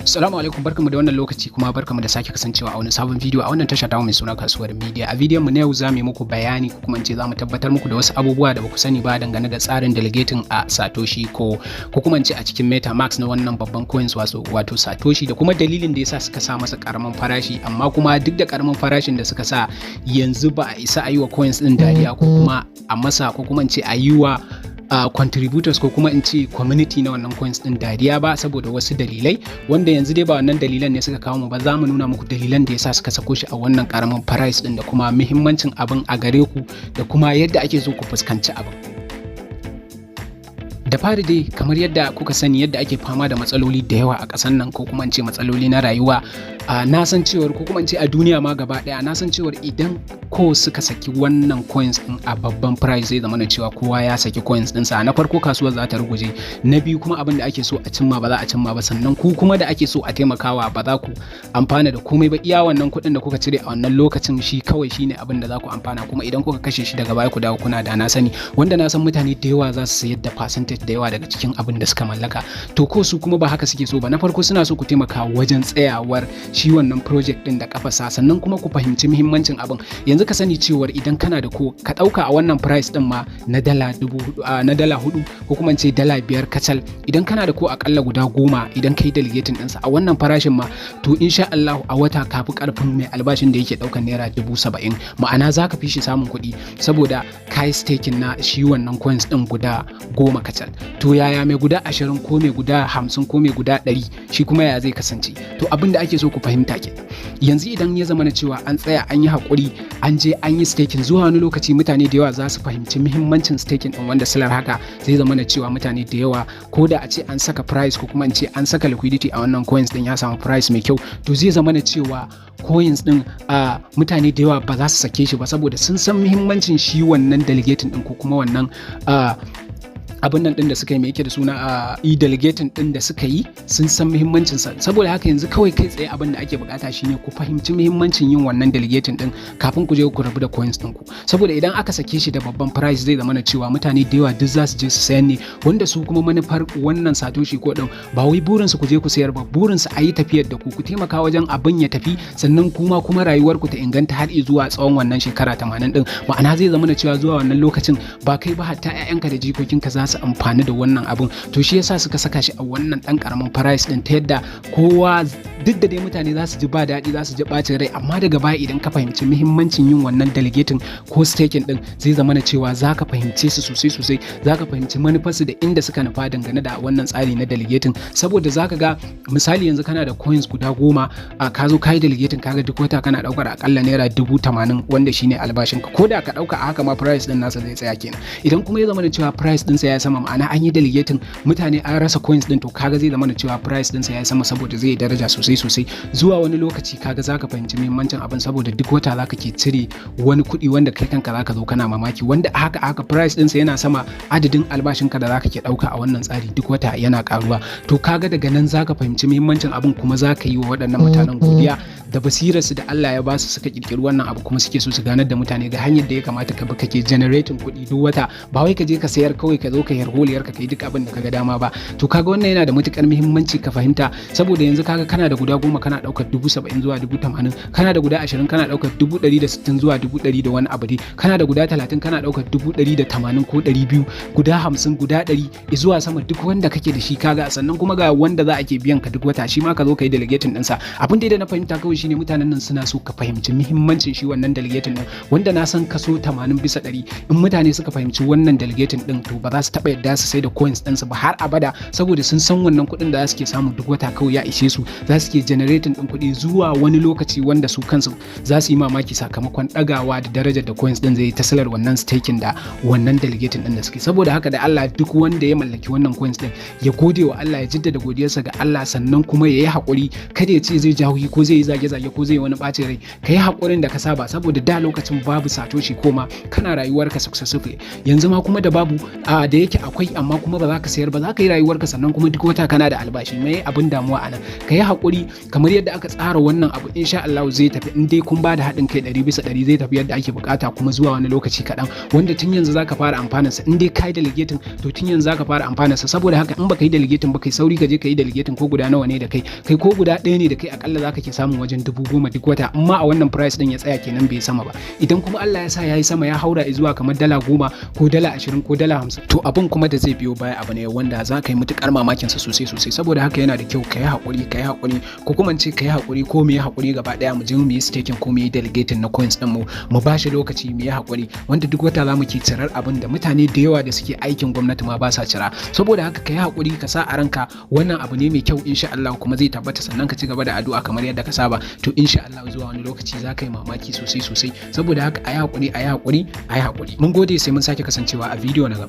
Assalamu alaikum, barkamu da wannan lokaci kuma barkamu da sake kasancewa a wani sabon bidiyo a wannan tasha ta mai suna kasuwar media. A bidiyon mu na yau zamu yi muku bayani ko kuma in ce zamu tabbatar muku da wasu abubuwa da baku sani ba dangane da tsarin delegating a Satoshi ko kuma in ce a cikin Metamask na wannan babban coins wato Satoshi, da kuma dalilin da yasa suka sa masa karamin farashi, amma kuma duk da karamin farashin da suka sa yanzu ba a isa a yi wa coins din dariya ko kuma a masa ko kuma in ce a yi wa contributors ko kuma in ce community na wannan coins din dariya ba, saboda wasu dalilai wanda yanzu dai ba wannan dalilan ne suka kawo mu ba. Za mu nuna muku dalilan da yasa suka sako shi a wannan karamin price din da kuma muhimmancin abin a gare ku da kuma yadda ake so ku fuskanci abin. Da fari dai, kamar yadda kuka sani, yadda ake fama da matsaloli da yawa a ƙasar nan ko kuma in ce matsaloli na rayuwa, na san cewar ko kuma in ce a duniya ma gaba ɗaya, na san cewar idan ko suka saki wannan coins din a babban price zai zama na cewa kowa ya saki coins ɗinsa. Na farko kasuwar za ta ruguje, na biyu kuma abin da ake so a cimma ba za a cimma ba, sannan ku kuma da ake so a taimakawa ba za ku amfana da komai ba. Iya wannan kuɗin da kuka cire a wannan lokacin shi kawai shine abin da za ku amfana, kuma idan kuka kashe shi daga baya ku dawo kuna da na sani, wanda na san mutane da yawa za su sayar da percentage da yawa daga cikin abin da suka mallaka. To ko su kuma ba haka suke so ba. Na farko suna so ku taimaka wajen tsayawar shi wannan project din da kafasa, sannan kuma ku fahimci muhimmancin abin. Yanzu ka sani cewar idan kana da ko ka dauka a wannan price din ma na dala 4 ko kuma ce dala 5 kacal, idan kana da ko akalla guda 10 idan kai delegating ɗinsa a wannan farashin ma, to insha Allah a wata kafi karfin mai albashin da yake daukan naira 70,000. Ma'ana zaka fi shi samun kuɗi saboda kai staking na shi wannan coins din guda 10 kacal. To yaya mai guda 20 ko mai guda 50 ko mai guda 100 shi kuma ya zai kasance? To abin da ake so ku fahimta ke, yanzu idan ya zama na cewa an tsaya an yi haƙuri an je an yi staking, zuwa wani lokaci mutane da yawa za su fahimci muhimmancin staking din, wanda silar haka zai zama na cewa mutane da yawa ko da a ce an saka price ko kuma in ce an saka liquidity a wannan coins din ya samu price mai kyau, to zai zama na cewa coins din mutane da yawa ba za su sake shi ba, saboda sun san muhimmancin shi wannan delegating din ko kuma wannan abin nan din da suka yi, mai yake da suna delegating din da suka yi, sun san muhimmancin sa. Saboda haka yanzu kawai kai tsaye abin da ake bukata shine ku fahimci muhimmancin yin wannan delegating din kafin ku je ku rabu da coins din ku, saboda idan aka sake shi da babban price zai zama na cewa mutane da yawa duk za su je su sayan ne, wanda su kuma manufar wannan Satoshi ko din ba wai burin su ku je ku sayar ba, burin su a yi tafiyar da ku taimaka wajen abin ya tafi, sannan kuma rayuwar ku ta inganta har zuwa tsawon wannan shekara 80 din. Ma'ana zai zama na cewa zuwa wannan lokacin ba kai ba hatta 'ya'yanka da jikokinka za su amfani da wannan abun. To shi yasa suka saka shi a wannan dan karamin price din, ta yadda kowa, duk da dai mutane za su ji ba daɗi, za su ji bacin rai, amma daga baya idan ka fahimci muhimmancin yin wannan delegating ko staking din, zai zama na cewa za ka fahimce su sosai, za ka fahimci manufarsu da inda suka nufa dangane da wannan tsari na delegating. Saboda za ka ga misali yanzu kana da coins guda 10 ka zo ka yi delegating, kaga duk wata kana daukar akalla naira 80,000 wanda shine albashinka, ko da ka dauka a haka ma price din nasa zai tsaya kenan. Idan kuma ya zama da cewa price din sa ya sama, ma'ana an yi delegating mutane an rasa coins din, to kaga zai zama da cewa price din sa ya sama, saboda zai daraja sosai. Zuwa wani lokaci kaga zaka fahimci muhimmancin abin, saboda duk wata zaka ke cire wani kuɗi wanda kai kanka zaka zo kana mamaki, wanda haka price din sa yana sama, adadin albashinka da zaka ke dauka a wannan tsari duk wata yana karuwa. To kaga daga nan zaka fahimci muhimmancin abin, kuma zaka yi wa waɗannan mutanen godiya da basirarsu da Allah ya basu suka kirkiri wannan abu, kuma suke so su ganar da mutane ga hanyar da ya kamata ka bi kake generating kuɗi duk wata, ba wai ka je ka sayar kawai ka zo ka yarholiyar ka kai duk abin da kaga dama ba. To kaga wannan yana da matukar muhimmanci ka fahimta, saboda yanzu kaga kana da guda 10 kana daukar 70,000 zuwa 80,000, kana da guda 20 kana daukar 160 zuwa 100 da wani abu dai, kana da guda 30 kana daukar 180 ko 200, guda 50 guda 100 zuwa sama, duk wanda kake da shi kaga, sannan kuma ga wanda za a ke biyan ka duk wata, shi ma ka zo ka yi delegating ɗinsa. Abin da na fahimta kawai shine mutanen nan suna so ka fahimci muhimmancin shi wannan delegating din, wanda na san kaso 80% in mutane suka fahimci wannan delegating din, to ba za su taba yadda su sai da coins ɗinsu ba har abada, saboda sun san wannan kuɗin da za su ke samu duk wata kawai ya ishe su, za su ke generating din kuɗi zuwa wani lokaci wanda su kansu za su yi mamaki sakamakon ɗagawa da darajar da coins din zai yi ta salar wannan staking da wannan delegating din da suke. Saboda haka da Allah, duk wanda ya mallaki wannan coins din ya gode wa Allah, ya jaddada godiyarsa ga Allah, sannan kuma ya yi haƙuri, kada ya ce zai jawo ko zai yi zage-zage ko zai yi wani ɓacin rai. Ka yi haƙurin da ka saba, saboda da lokacin babu Satoshi ko ma kana rayuwarka successfully, yanzu ma kuma da babu da yake akwai, amma kuma ba za ka sayar ba, za ka yi rayuwarka sannan kuma duk wata kana da albashi. Me abin damuwa anan? Ka yi haƙuri haƙuri kamar yadda aka tsara wannan abu insha Allah zai tafi in dai kun ba da haɗin kai 100% zai tafi yadda ake bukata kuma zuwa wani lokaci kaɗan wanda tun yanzu zaka fara amfanar sa in dai kai delegating to tun yanzu zaka fara amfanar sa saboda haka in baka yi delegating ba kai sauri ka je ka yi delegating ko guda nawa ne da kai ko guda ɗaya ne da kai akalla zaka ke samun wajen 10,000 duk wata amma a wannan price din ya tsaya kenan bai sama ba idan kuma Allah ya sa yayi sama ya haura zuwa kamar $10 ko $20 ko $50 to abin kuma da zai biyo baya abu ne wanda za ka yi mutukar mamakin sa sosai saboda haka yana da kyau ka yi haƙuri ko kuma ce ka yi haƙuri ko mu yi haƙuri gaba ɗaya mu je mu yi staking ko mu yi delegating na coins din mu ba shi lokaci mu yi haƙuri wanda duk wata za mu ke cirar abin da mutane da yawa da suke aikin gwamnati ma ba sa cira saboda haka ka yi haƙuri ka sa a ranka wannan abu ne mai kyau insha Allah kuma zai tabbata sannan ka ci gaba da addu'a kamar yadda ka saba to insha Allah zuwa wani lokaci za ka yi mamaki sosai saboda haka a yi haƙuri mun gode sai mun sake kasancewa a bidiyo na gaba.